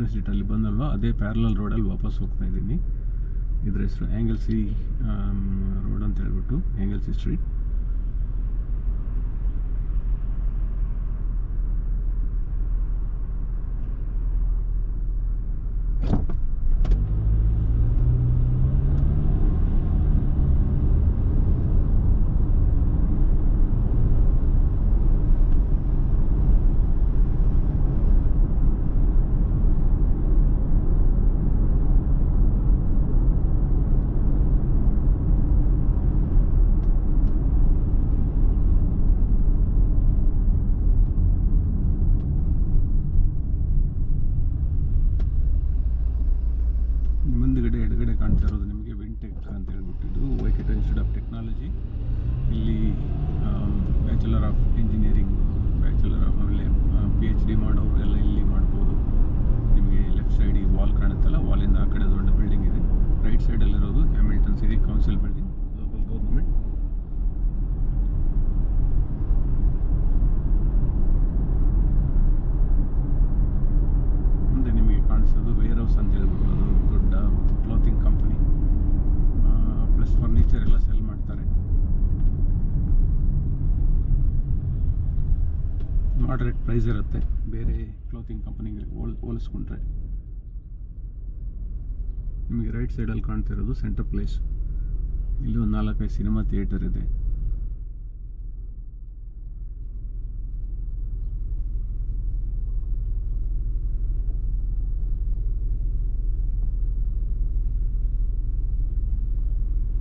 ಆಪೋಸಿಟಲ್ಲಿ ಬಂದಲ್ವ ಅದೇ ಪ್ಯಾರಲಲ್ ರೋಡಲ್ಲಿ ವಾಪಸ್ ಹೋಗ್ತಾ ಇದ್ದೀನಿ. ಇದ್ರ ಹೆಸರು ಆ್ಯಂಗಲ್ಸಿ ರೋಡ್ ಅಂತ ಹೇಳ್ಬಿಟ್ಟು, ಆ್ಯಂಗಲ್ಸಿ ಸ್ಟ್ರೀಟ್. ಮುಂದುಗಡೆ ಎಡಗಡೆ ಕಾಣ್ತಾ ಇರೋದು ನಿಮಗೆ ವಿಂಟೆಕ್ ಅಂತ ಹೇಳ್ಬಿಟ್ಟಿದ್ದು ವೈಕೆಟೋ ಇನ್ಸ್ಟಿಟ್ಯೂಟ್ ಆಫ್ ಟೆಕ್ನಾಲಜಿ. ಇಲ್ಲಿ bachelor of engineering, bachelor of ಆಮೇಲೆ PhD ಮಾಡೋರು ಎಲ್ಲ ಇಲ್ಲಿ ಮಾಡ್ಬೋದು. ನಿಮಗೆ ಲೆಫ್ಟ್ ಸೈಡಿಗೆ ವಾಲ್ ಕಾಣುತ್ತಲ್ಲ, ವಾಲಿಂದ ಆ ಕಡೆ ದೊಡ್ಡ ಬಿಲ್ಡಿಂಗ್ ಇದೆ. ರೈಟ್ ಸೈಡಲ್ಲಿರೋದು Hamilton city council building, local government. ಮುಂದೆ ನಿಮಗೆ ಕಾಣಿಸೋದು ವೇರ್ ಹೌಸ್ ಅಂತ ಹೇಳ್ಬಿಟ್ಟು, ಅದು ದೊಡ್ಡ ಕ್ಲೋತಿಂಗ್ ಕಂಪನಿ ಪ್ಲಸ್ ಫರ್ನಿಚರ್ ಎಲ್ಲ ಸೆಲ್ ಮಾಡ್ತಾರೆ. ಮಾಡ್ರೇಟ್ ಪ್ರೈಸ್ ಇರುತ್ತೆ ಬೇರೆ ಕ್ಲೋತಿಂಗ್ ಕಂಪನಿಗಳಿಗೆ ಹೋಲಿಸ್ಕೊಂಡ್ರೆ. ನಿಮಗೆ ರೈಟ್ ಸೈಡಲ್ಲಿ ಕಾಣ್ತಾ ಇರೋದು ಸೆಂಟರ್ ಪ್ಲೇಸ್. ಇಲ್ಲಿ ಒಂದು 4-5 ಸಿನಿಮಾ ಥಿಯೇಟರ್ ಇದೆ.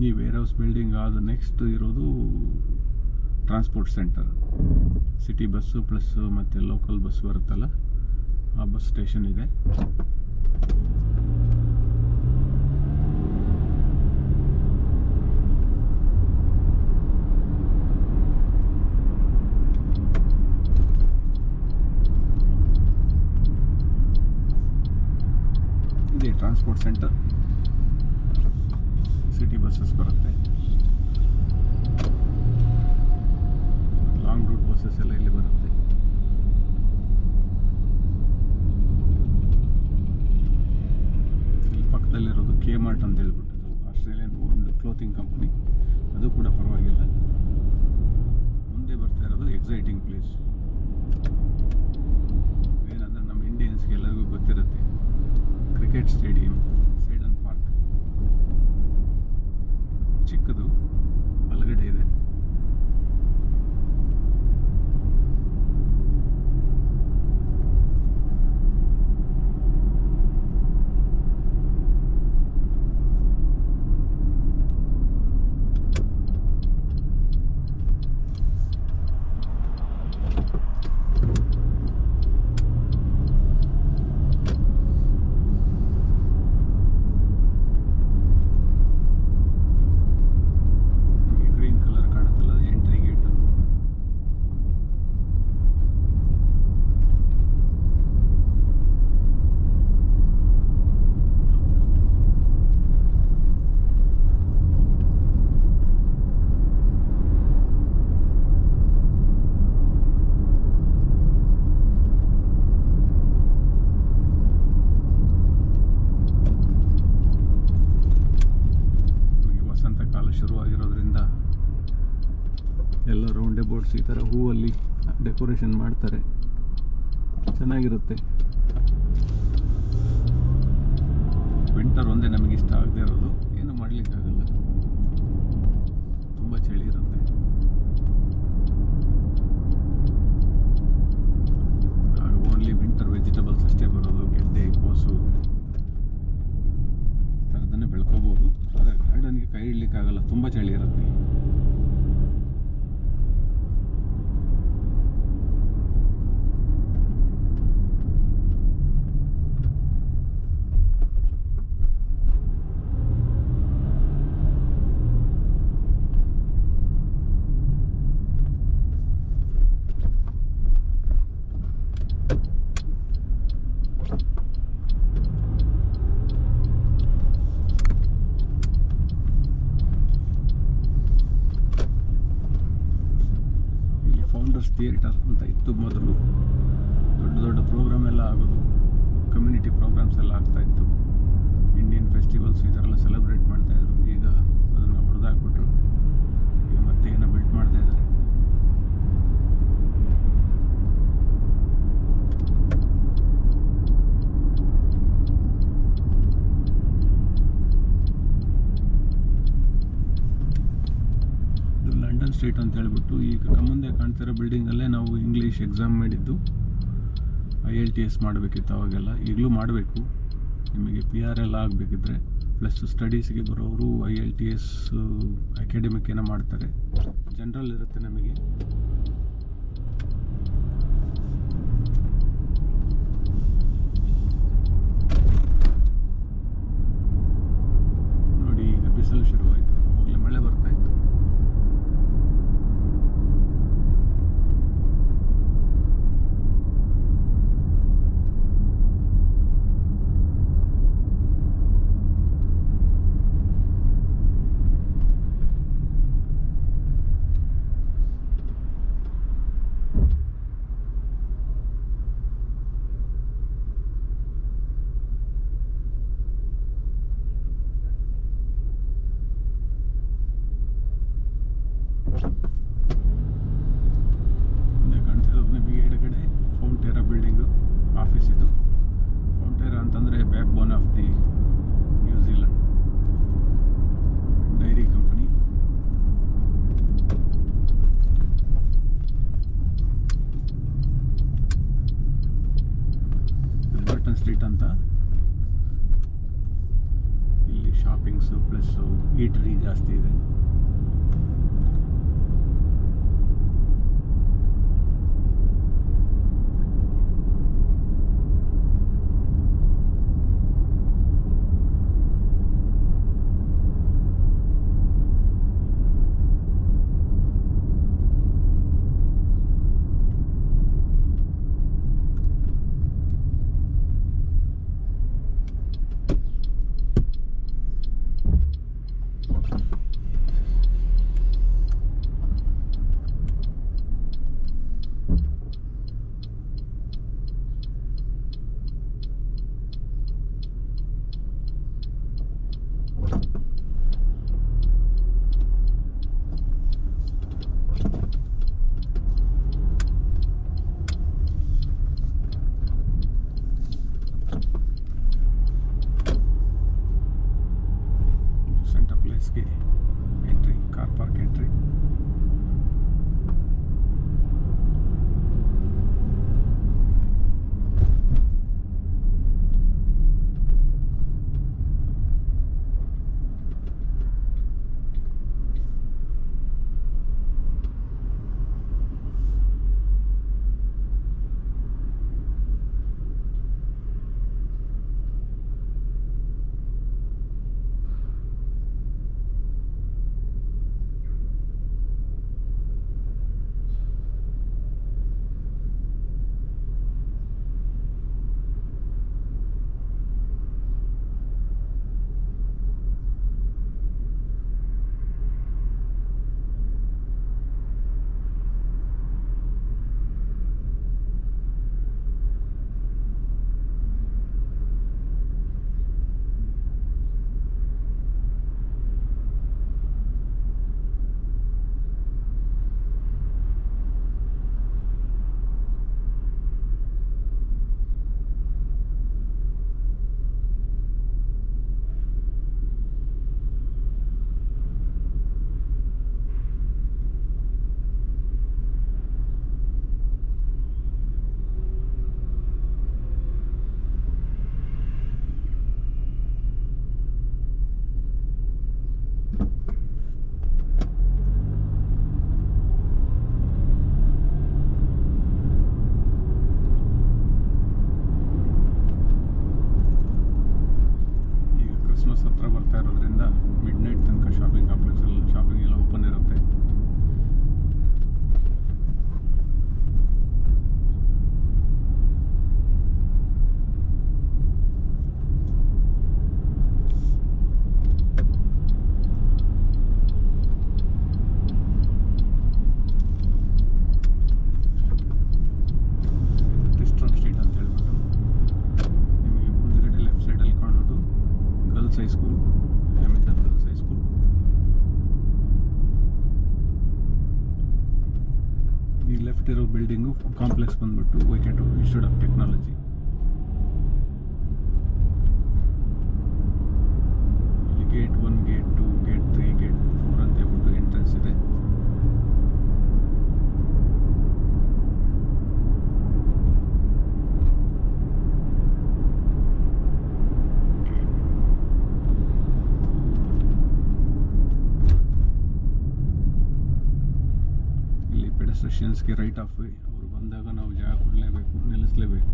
ಈ ವೇರ್ ಹೌಸ್ ಬಿಲ್ಡಿಂಗ್ ಆದ ನೆಕ್ಸ್ಟ್ ಇರೋದು transport centre. City bus plus ಮತ್ತು ಲೋಕಲ್ ಬಸ್ ಬರುತ್ತಲ್ಲ, ಆ ಬಸ್ ಸ್ಟೇಷನ್ ಇದೆ. ಇದೆ ಟ್ರಾನ್ಸ್ಪೋರ್ಟ್ ಸೆಂಟರ್. ಸಿಟಿ ಬಸ್ಸಸ್ ಬರುತ್ತೆ, ಲಾಂಗ್ ರೂಟ್ ಬಸ್ಸಸ್ ಎಲ್ಲ ಇಲ್ಲಿ ಬರುತ್ತೆ. ಇಲ್ಲಿ ಪಕ್ಕದಲ್ಲಿರೋದು Kmart ಅಂತ ಹೇಳ್ಬಿಟ್ಟು, ಆಸ್ಟ್ರೇಲಿಯನ್ ಓನ್ಡ್ ಕ್ಲೋತಿಂಗ್ ಕಂಪನಿ, ಅದು ಕೂಡ ಪರವಾಗಿಲ್ಲ. ಮುಂದೆ ಬರ್ತಾ ಇರೋದು ಎಕ್ಸೈಟಿಂಗ್ ಪ್ಲೇಸ್. ಏನಂದರೆ ನಮ್ಮ ಇಂಡಿಯನ್ಸ್ಗೆ ಎಲ್ಲರಿಗೂ ಗೊತ್ತಿರುತ್ತೆ, ಕ್ರಿಕೆಟ್ ಸ್ಟೇಡಿಯಂ ಸೇಡನ್ ಪಾರ್ಕ್. ಚಿಕ್ಕದು ಬಲಗಡೆ ಇದೆ. ಶುರುವಾಗಿರೋದ್ರಿಂದ ಎಲ್ಲ ರೌಂಡ್ ಬೋರ್ಡ್ಸ್ ಈ ಥರ ಹೂವಲ್ಲಿ ಡೆಕೋರೇಷನ್ ಮಾಡ್ತಾರೆ, ಚೆನ್ನಾಗಿರುತ್ತೆ. ವಿಂಟರ್ ಒಂದೇ ನಮಗೆ ಇಷ್ಟ ಆಗದೆ ಇರೋದು, ಏನು ಮಾಡಲಿಕ್ಕಾಗಲ್ಲ, ತುಂಬ ಚಳಿ ಇರುತ್ತೆ. ಆಗ ಓನ್ಲಿ ವಿಂಟರ್ ವೆಜಿಟಬಲ್ಸ್ ಅಷ್ಟೇ ಬರೋದು, ಗೆಡ್ಡೆ, ಕೋಸು ಥರದನ್ನೇ ಬೆಳ್ಕೋಬೋದು. ಆದರೆ ಗಾರ್ಡನ್ಗೆ ಕೈ ಇಡಲಿಕ್ಕಾಗಲ್ಲ, ತುಂಬ ಚಳಿ ಇರುತ್ತೆ. ಥಿಯೇಟರ್ ಅಂತ ಇತ್ತು ಮೊದಲು, ದೊಡ್ಡ ದೊಡ್ಡ ಪ್ರೋಗ್ರಾಮ್ ಎಲ್ಲ ಆಗೋದು. ಕಮ್ಯುನಿಟಿ ಪ್ರೋಗ್ರಾಮ್ಸ್ ಎಲ್ಲ ಆಗ್ತಾಯಿತ್ತು, ಇಂಡಿಯನ್ ಫೆಸ್ಟಿವಲ್ಸ್ ಈ ಥರ ಎಲ್ಲ ಸೆಲೆಬ್ರೇಟ್ ಮಾಡ್ತಾಯಿದ್ರು. ಈಗ ಅದನ್ನು ಹೊಡೆದಾಕ್ಬಿಟ್ರು, ಈಗ ಮತ್ತೆ ಏನೋ ಬಿಲ್ಟ್ ಮಾಡ್ತಾ ಇದ್ದಾರೆ. ಲಂಡನ್ ಸ್ಟ್ರೀಟ್ ಅಂತ ಹೇಳ್ಬಿಟ್ಟು ಈಗ ಮುಂದೆ ಕಾಣ್ತಿರೋ ಬಿಲ್ಡಿಂಗಲ್ಲೇ ನಾವು ಇಂಗ್ಲೀಷ್ ಎಕ್ಸಾಮ್ ಮಾಡಿದ್ದು. IELTS ಮಾಡಬೇಕಿತ್ತು ಅವಾಗೆಲ್ಲ, ಈಗಲೂ ಮಾಡಬೇಕು. ನಿಮಗೆ PR ಎಲ್ಲ ಆಗಬೇಕಿದ್ರೆ ಪ್ಲಸ್ ಸ್ಟಡೀಸ್ಗೆ ಬರೋರು IELTS ಅಕಾಡೆಮಿಕ್ ಏನೋ ಮಾಡ್ತಾರೆ, ಜನರಲ್ ಇರುತ್ತೆ ನಮಗೆ. ನೋಡಿ ಈಗ ಬಿಸಿಲು ಶುರುವಾಯಿತು, ಅವಾಗಲೇ ಮಳೆ ಬರ್ತಾ ಇತ್ತು. ಮುಂದೆ ಕಾಣ್ತಿರೋದು ನಿಮಗೆ ಎಡಗಡೆ ಫೌಂಟೇರಾ ಬಿಲ್ಡಿಂಗು, ಆಫೀಸ್ ಇದು. ಫೌಂಟೇರಾ ಅಂತಂದರೆ back bone of the New Zealand dairy company. Riverton street ಅಂತ, ಇಲ್ಲಿ ಶಾಪಿಂಗ್ಸು ಪ್ಲಸ್ಸು ಈಟ್ರಿ ಜಾಸ್ತಿ ಇದೆ. ಲೆಫ್ಟ್ ಇರೋ ಬಿಲ್ಡಿಂಗು ಕಾಂಪ್ಲೆಕ್ಸ್ ಬಂದ್ಬಿಟ್ಟು ವೈಕೆಟು ಇನ್ಸ್ಟಿಟ್ಯೂಟ್ ಆಫ್ ಟೆಕ್ನಾಲಜಿ. ಇಲ್ಲಿ ಗೇಟ್ 1, ಗೇಟ್ 2, ಗೇಟ್ 3, ಗೇಟ್ 4 ಅಂತ ಹೇಳ್ಬಿಟ್ಟು ಎಂಟ್ರೆನ್ಸ್ ಇದೆ. ಪೆಡೆಸ್ಟ್ರಿಷಿಯನ್ಸ್ಗೆ ರೈಟ್ ಆಫ್ ವೇ, ಅವರು ಬಂದಾಗ ನಾವು ಜಾಗ ಕೊಡಲೇಬೇಕು, ನಿಲ್ಲಿಸಲೇಬೇಕು.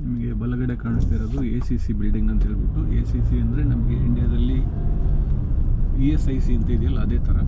ನಿಮಗೆ ಬಲಗಡೆ ಕಾಣಿಸ್ತಾ ಇರೋದು ACC ಬಿಲ್ಡಿಂಗ್ ಅಂತ ಹೇಳ್ಬಿಟ್ಟು. ACC ಅಂದರೆ ನಮಗೆ ಇಂಡಿಯಾದಲ್ಲಿ ESIC ಅಂತ ಇದೆಯಲ್ಲ ಅದೇ ಥರ.